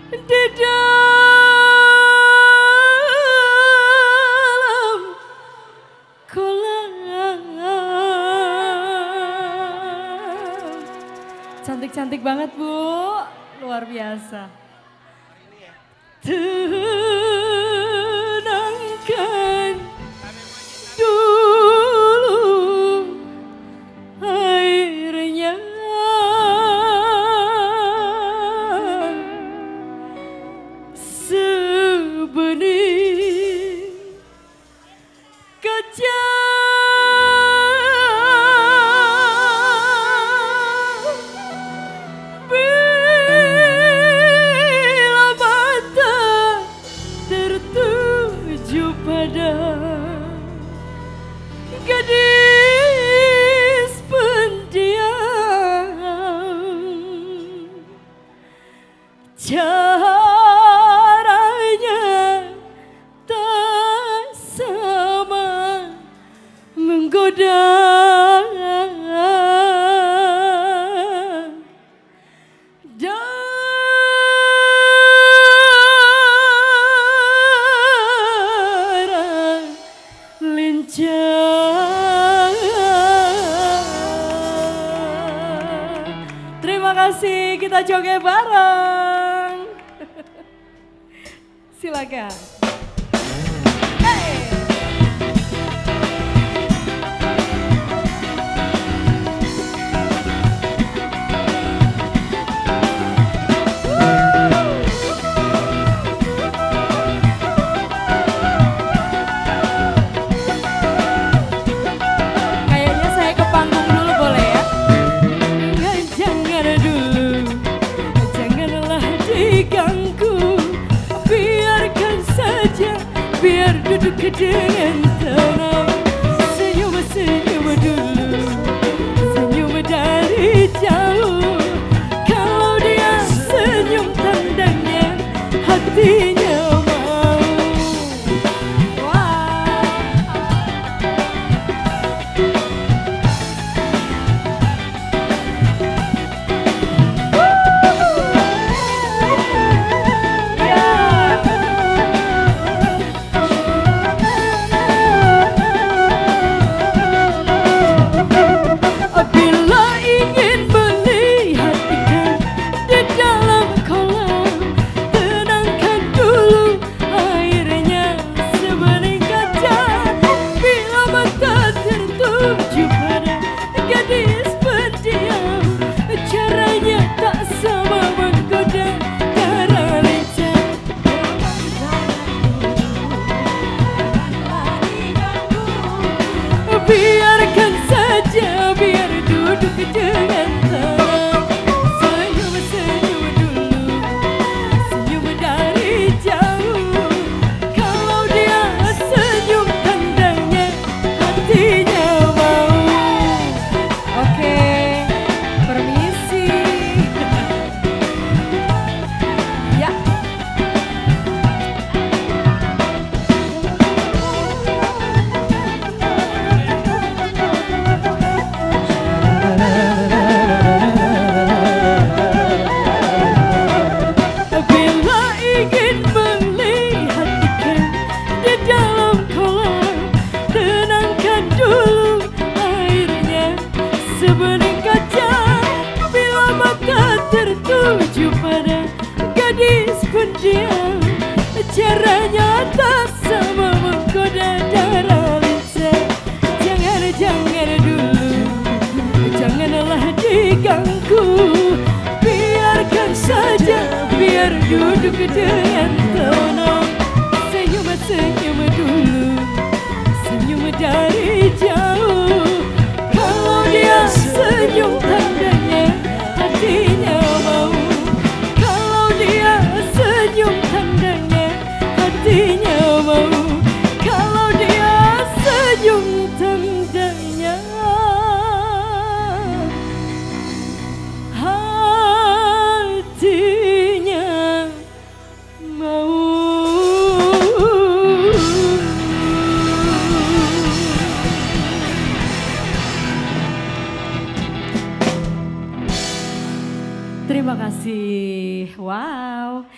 di dalam kolam. Cantik-cantik banget Bu, luar biasa. Tenangkan dulu airnya, sebening kaca bila mata tertuju pada gadis pendiam. Caranya tak sama menggoda, darah lincah. Terima kasih, kita joget bareng. Silakan. Hey. Kayaknya saya ke panggung dulu boleh ya? Jangan dulu, janganlah diganggu, biarkan saja, biar duduk dengan tenang. Senyum-senyum dulu, senyum dari jauh. Kalau dia senyum tandanya hatinya mau. Wah. Bila ingin melihat ikan di dalam kolam, tenangkan dulu airnya sebening kaca. Bila mata tertuju pada gadis pendiam, caranya tak sama menggoda, darah lincah. Biarkan saja, biar duduk dengan tenang. Senyum-senyum dulu, senyum dari jauh. Kalau dia senyum tandanya hatinya mau. Oke, permisi. Ya. Bila ingin melihat ikan di dalam kolam, tenangkan dulu airnya sebening kaca. Bila mata tertuju pada gadis pendiam, caranya tak sama menggoda, darah lincah. Jangan dulu, janganlah diganggu, biarkan saja, biar duduk dengan tenang. Senyum-senyum dulu, senyum dari jauh. Kalau dia senyum tandanya hatinya mau. Kalau dia senyum tandanya hatinya mau. Kalau dia senyum tandanya hatinya mau. Terima kasih. Wow.